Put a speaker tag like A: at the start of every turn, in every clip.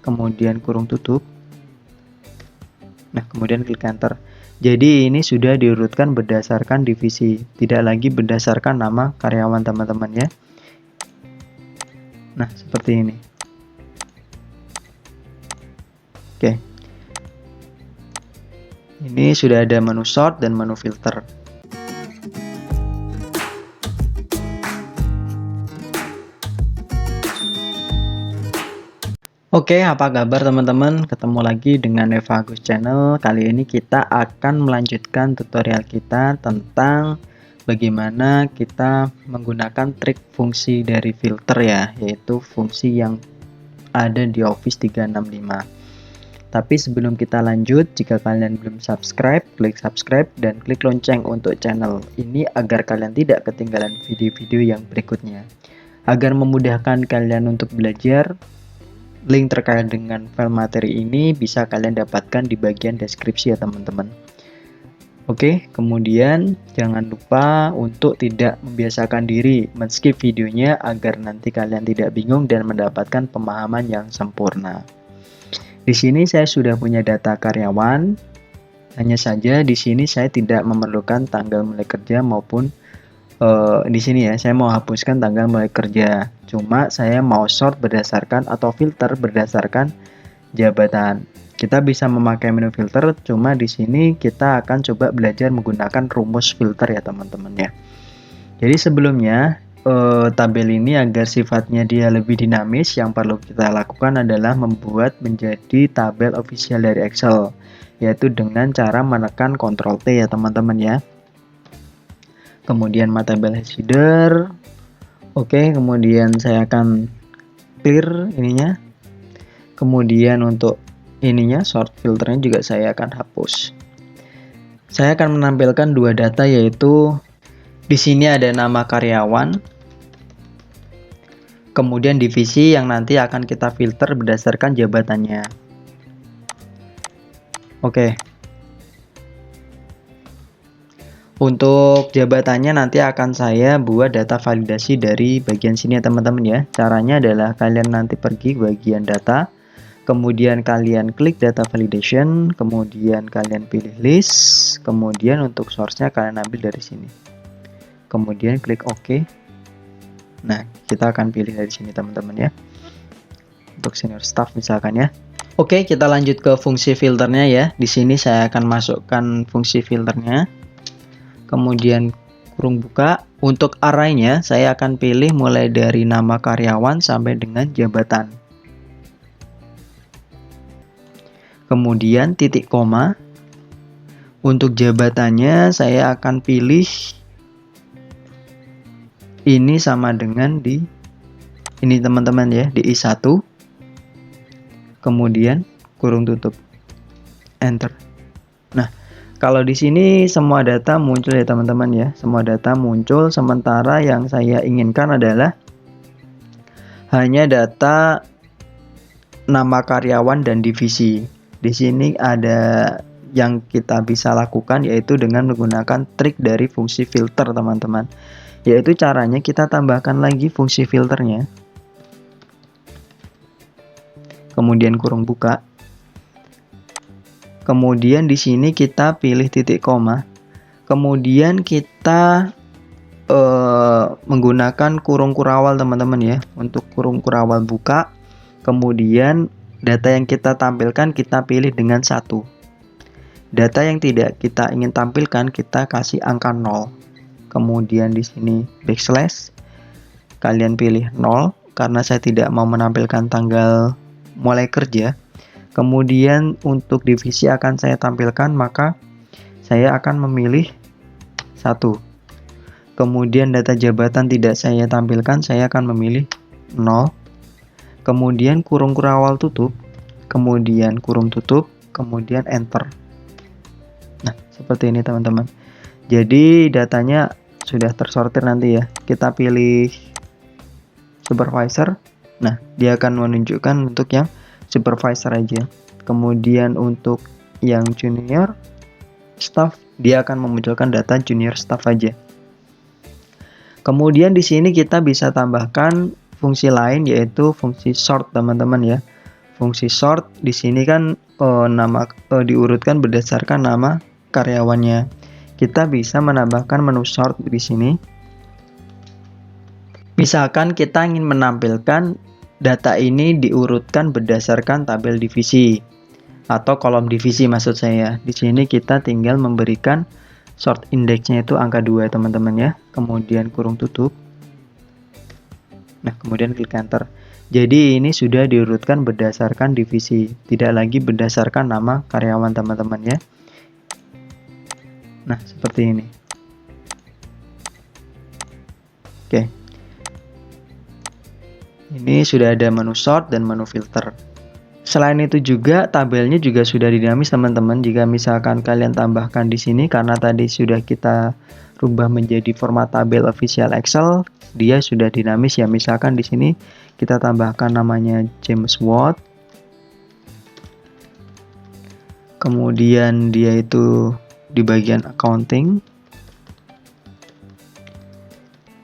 A: kemudian kurung tutup. Nah, kemudian klik enter. Jadi ini sudah diurutkan berdasarkan divisi, tidak lagi berdasarkan nama karyawan teman-teman ya. Nah, seperti ini. Oke. Ini sudah ada menu sort dan menu filter. Oke, apa kabar teman-teman? Ketemu lagi dengan Eva Agus Channel. Kali ini kita akan melanjutkan tutorial kita tentang bagaimana kita menggunakan trik fungsi dari filter ya, yaitu fungsi yang ada di Office 365. Tapi sebelum kita lanjut, jika kalian belum subscribe, klik subscribe dan klik lonceng untuk channel ini agar kalian tidak ketinggalan video-video yang berikutnya. Agar memudahkan kalian untuk belajar, link terkait dengan file materi ini bisa kalian dapatkan di bagian deskripsi ya teman-teman. Oke, kemudian jangan lupa untuk tidak membiasakan diri men-skip videonya agar nanti kalian tidak bingung dan mendapatkan pemahaman yang sempurna. Di sini saya sudah punya data karyawan. Hanya saja di sini saya tidak memerlukan tanggal mulai kerja maupun di sini ya, saya mau hapuskan tanggal mulai kerja. Cuma saya mau sort berdasarkan atau filter berdasarkan jabatan. Kita bisa memakai menu filter, cuma di sini kita akan coba belajar menggunakan rumus filter ya teman-teman ya. Jadi sebelumnya tabel ini agar sifatnya dia lebih dinamis, yang perlu kita lakukan adalah membuat menjadi tabel official dari Excel, yaitu dengan cara menekan Ctrl T ya teman-teman ya. Kemudian tabel header. Oke, kemudian saya akan clear ininya. Kemudian untuk ininya sort filternya juga saya akan hapus. Saya akan menampilkan dua data, yaitu di sini ada nama karyawan, kemudian divisi yang nanti akan kita filter berdasarkan jabatannya. Oke. Untuk jabatannya nanti akan saya buat data validasi dari bagian sini ya teman-teman ya. Caranya adalah kalian nanti pergi bagian data, kemudian kalian klik data validation, kemudian kalian pilih list, kemudian untuk source-nya kalian ambil dari sini. Kemudian klik OK. Nah, kita akan pilih dari sini teman-teman ya. Untuk senior staff misalkan ya. Oke, kita lanjut ke fungsi filternya ya. Di sini saya akan masukkan fungsi filternya. Kemudian kurung buka. Untuk arraynya saya akan pilih mulai dari nama karyawan sampai dengan jabatan. Kemudian titik koma. Untuk jabatannya saya akan pilih ini sama dengan di ini teman-teman ya, di I1. Kemudian kurung tutup. Enter. Nah, kalau di sini semua data muncul ya teman-teman ya, semua data muncul, sementara yang saya inginkan adalah hanya data nama karyawan dan divisi. Di sini ada yang kita bisa lakukan, yaitu dengan menggunakan trik dari fungsi filter teman-teman. Yaitu caranya kita tambahkan lagi fungsi filternya. Kemudian kurung buka. Kemudian di sini kita pilih titik koma. Kemudian kita menggunakan kurung kurawal teman-teman ya. Untuk kurung kurawal buka. Kemudian data yang kita tampilkan kita pilih dengan 1. Data yang tidak kita ingin tampilkan kita kasih angka 0. Kemudian di sini backslash. Kalian pilih 0 karena saya tidak mau menampilkan tanggal mulai kerja. Kemudian untuk divisi akan saya tampilkan, maka saya akan memilih 1. Kemudian data jabatan tidak saya tampilkan, saya akan memilih 0. Kemudian kurung kurawal tutup, kemudian kurung tutup, kemudian enter. Nah, seperti ini teman-teman. Jadi datanya sudah tersortir nanti ya. Kita pilih supervisor. Nah, dia akan menunjukkan untuk yang supervisor aja. Kemudian untuk yang junior staff, dia akan memunculkan data junior staff aja. Kemudian di sini kita bisa tambahkan fungsi lain, yaitu fungsi sort teman-teman ya. fungsi sort di sini kan diurutkan berdasarkan nama karyawannya. Kita bisa menambahkan menu sort di sini. Misalkan kita ingin menampilkan data ini diurutkan berdasarkan tabel divisi atau kolom divisi maksud saya. Di sini kita tinggal memberikan sort indeksnya itu angka 2 teman-teman ya. Kemudian kurung tutup. Nah, kemudian klik enter. Jadi ini sudah diurutkan berdasarkan divisi, tidak lagi berdasarkan nama karyawan teman-teman ya. Nah, seperti ini. Oke. Ini sudah ada menu sort dan menu filter. Selain itu juga tabelnya juga sudah dinamis teman-teman. Jika misalkan kalian tambahkan di sini karena tadi sudah kita rubah menjadi format tabel official Excel, dia sudah dinamis ya. Misalkan di sini kita tambahkan namanya James Watt. Kemudian dia itu di bagian accounting.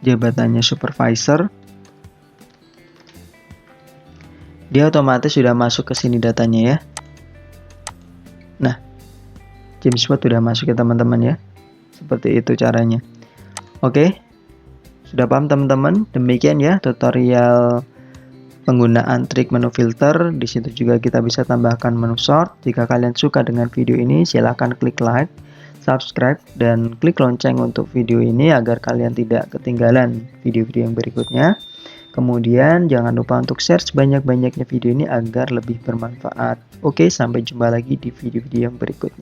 A: Jabatannya supervisor. Dia otomatis sudah masuk ke sini datanya ya. Nah, James Watt sudah masuk ya teman-teman ya. Seperti itu caranya. Oke. Sudah paham teman-teman? Demikian ya tutorial penggunaan trik menu filter. Di situ juga kita bisa tambahkan menu sort. Jika kalian suka dengan video ini, silahkan klik like, subscribe, dan klik lonceng untuk video ini agar kalian tidak ketinggalan video-video yang berikutnya. Kemudian jangan lupa untuk share sebanyak-banyaknya video ini agar lebih bermanfaat. Oke, sampai jumpa lagi di video-video yang berikutnya.